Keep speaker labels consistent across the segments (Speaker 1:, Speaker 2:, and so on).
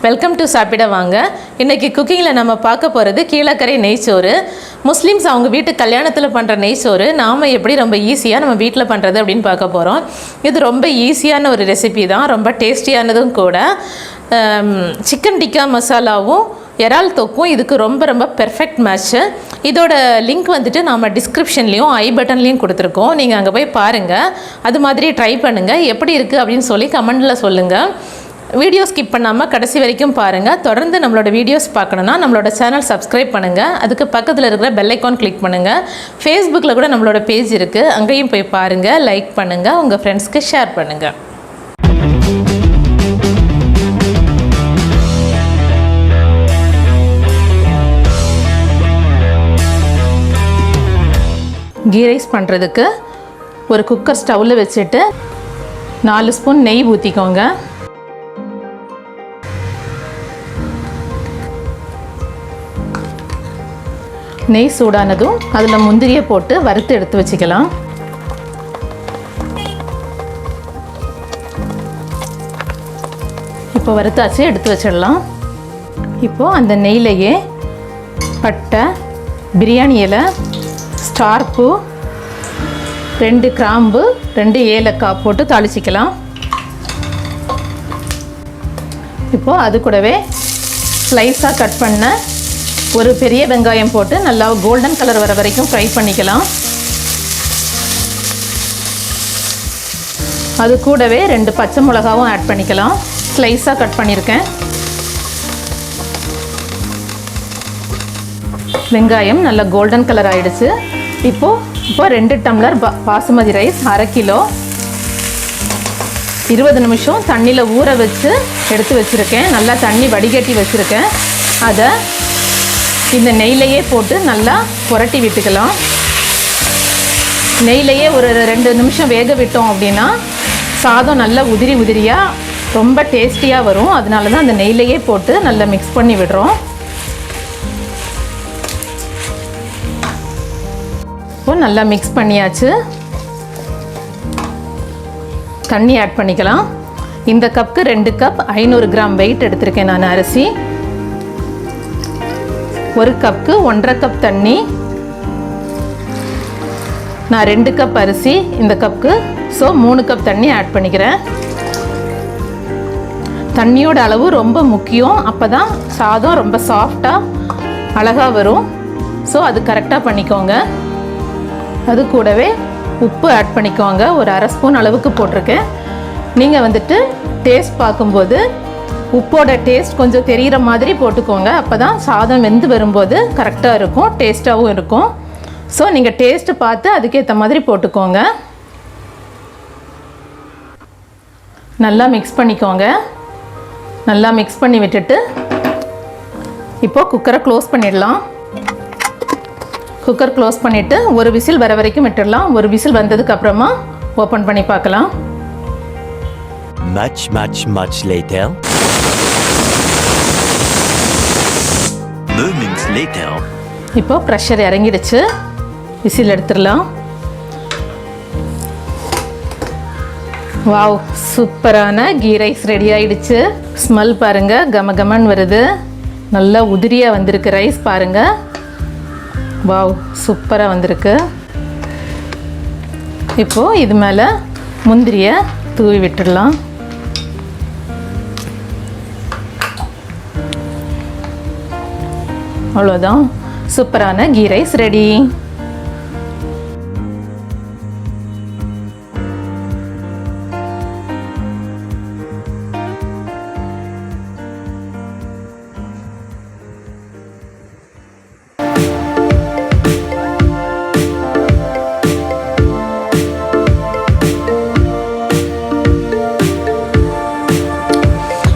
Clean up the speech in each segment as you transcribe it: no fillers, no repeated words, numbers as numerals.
Speaker 1: Welcome to சாப்பிட வாங்க. இன்றைக்கி குக்கிங்கில் நம்ம பார்க்க போகிறது கீழக்கரை நெய்ச்சோறு. முஸ்லீம்ஸ் அவங்க வீட்டு கல்யாணத்தில் பண்ணுற நெய்ச்சோறு நாம் எப்படி ரொம்ப ஈஸியாக நம்ம வீட்டில் பண்ணுறது அப்படின்னு பார்க்க போகிறோம். இது ரொம்ப ஈஸியான ஒரு ரெசிபி தான், ரொம்ப டேஸ்டியானதும் கூட. சிக்கன் டிக்கா மசாலாவும் இறால் தொக்கும் இதுக்கு ரொம்ப ரொம்ப பெர்ஃபெக்ட் மேட்ச்சு. இதோட லிங்க் வந்துட்டு நாம் டிஸ்கிரிப்ஷன்லேயும் ஐ பட்டன்லேயும் கொடுத்துருக்கோம். நீங்கள் அங்கே போய் பாருங்கள், அது மாதிரி ட்ரை பண்ணுங்கள். எப்படி இருக்குது அப்படின்னு சொல்லி கமெண்டில் சொல்லுங்கள். வீடியோ ஸ்கிப் பண்ணாமல் கடைசி வரைக்கும் பாருங்கள். தொடர்ந்து நம்மளோட வீடியோஸ் பார்க்கணுன்னா நம்மளோட சேனல் சப்ஸ்கிரைப் பண்ணுங்கள். அதுக்கு பக்கத்தில் இருக்கிற பெல் ஐக்கான் கிளிக் பண்ணுங்கள். ஃபேஸ்புக்கில் கூட நம்மளோட பேஜ் இருக்குது, அங்கேயும் போய் பாருங்கள், லைக் பண்ணுங்கள், உங்கள் ஃப்ரெண்ட்ஸ்க்கு ஷேர் பண்ணுங்கள். கீ ரைஸ் பண்ணுறதுக்கு ஒரு குக்கர் ஸ்டவ்வில் வச்சுட்டு 4 ஸ்பூன் நெய் ஊற்றிக்கோங்க. நெய் சூடானதும் அதில் முந்திரியை போட்டு வறுத்து எடுத்து வச்சுக்கலாம். இப்போ வறுத்தாச்சு, எடுத்து வச்சிடலாம். இப்போது அந்த நெய்லையே பட்டை, பிரியாணி இலை, ஸ்டார் பூ, 2 கிராம்பு, 2 ஏலக்காய் போட்டு தாளிச்சிக்கலாம். இப்போது அது கூடவே ஸ்லைஸாக கட் பண்ண ஒரு பெரிய வெங்காயம் போட்டு நல்லா கோல்டன் கலர் வர வரைக்கும் ஃப்ரை பண்ணிக்கலாம். அது கூடவே 2 பச்சை மிளகாவும் ஆட் பண்ணிக்கலாம். ஸ்லைஸாக கட் பண்ணியிருக்கேன். வெங்காயம் நல்லா கோல்டன் கலர் ஆகிடுச்சு. இப்போ 2 டம்ளர் பாசுமதி ரைஸ் 1/2 கிலோ 20 நிமிஷம் தண்ணியில் ஊற வச்சு எடுத்து வச்சுருக்கேன். நல்லா தண்ணி வடிகட்டி வச்சுருக்கேன். அதை இந்த நெய்லையே போட்டு நல்லா புரட்டி விட்டுக்கலாம். நெய்லையே ஒரு 2 நிமிஷம் வேக விட்டோம் அப்படின்னா சாதம் நல்லா உதிரி உதிரியாக ரொம்ப டேஸ்டியாக வரும். அதனால தான் அந்த நெய்லையே போட்டு நல்லா மிக்ஸ் பண்ணி விடுறோம். இப்போ நல்லா மிக்ஸ் பண்ணியாச்சு. தண்ணி ஆட் பண்ணிக்கலாம். இந்த கப்புக்கு 2 கப் 500 கிராம் வெயிட் எடுத்திருக்கேன் நான் அரிசி. 1 கப்புக்கு 1.5 கப் தண்ணி. நான் 2 கப் அரிசி இந்த கப்புக்கு, ஸோ 3 கப் தண்ணி ஆட் பண்ணிக்கிறேன். தண்ணியோட அளவு ரொம்ப முக்கியம், அப்போ தான் சாதம் ரொம்ப சாஃப்டாக அழகாக வரும். ஸோ அது கரெக்டாக பண்ணிக்கோங்க. அது கூடவே உப்பு ஆட் பண்ணிக்கோங்க. ஒரு 1/2 ஸ்பூன் அளவுக்கு போட்டிருக்கேன். நீங்கள் வந்துட்டு டேஸ்ட் பார்க்கும்போது உப்போட டேஸ்ட் கொஞ்சம் தெரிகிற மாதிரி போட்டுக்கோங்க. அப்போ தான் சாதம் வெந்து வரும்போது கரெக்டாக இருக்கும், டேஸ்ட்டாகவும் இருக்கும். ஸோ நீங்கள் டேஸ்ட்டு பார்த்து அதுக்கேற்ற மாதிரி போட்டுக்கோங்க. நல்லா மிக்ஸ் பண்ணிக்கோங்க. நல்லா மிக்ஸ் பண்ணி விட்டுட்டு இப்போது குக்கரை க்ளோஸ் பண்ணிடலாம். குக்கர் க்ளோஸ் பண்ணிவிட்டு ஒரு விசில் வர வரைக்கும் விட்டுடலாம். ஒரு விசில் வந்ததுக்கு அப்புறமா ஓப்பன் பண்ணி பார்க்கலாம்.
Speaker 2: Much later. Moments later.
Speaker 1: இப்போ ப்ரெஷர் இறங்கிடுச்சு, விசில் எடுத்துடலாம். வாவ், சூப்பரான கீ ரைஸ் ரெடி ஆயிடுச்சு. ஸ்மெல் பாருங்கள், கமகமன்னு வருது. நல்லா உதிரியாக வந்திருக்கு ரைஸ் பாருங்கள். வாவ், சூப்பராக வந்திருக்கு. இப்போது இது மேலே முந்திரியை தூவி விட்டுடலாம். அவ்வளோதான், சூப்பரான கீ ரைஸ் ரெடி.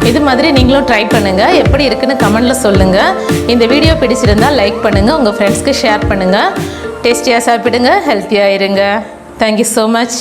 Speaker 1: இது மாதிரி நீங்களும் ட்ரை பண்ணுங்கள். எப்படி இருக்குன்னு கமெண்டில் சொல்லுங்கள். இந்த வீடியோ பிடிச்சிருந்தால் லைக் பண்ணுங்கள், உங்கள் ஃப்ரெண்ட்ஸ்க்கு ஷேர் பண்ணுங்கள். டேஸ்டியாக சாப்பிடுங்க, ஹெல்த்தியாக இருங்க. Thank you so much.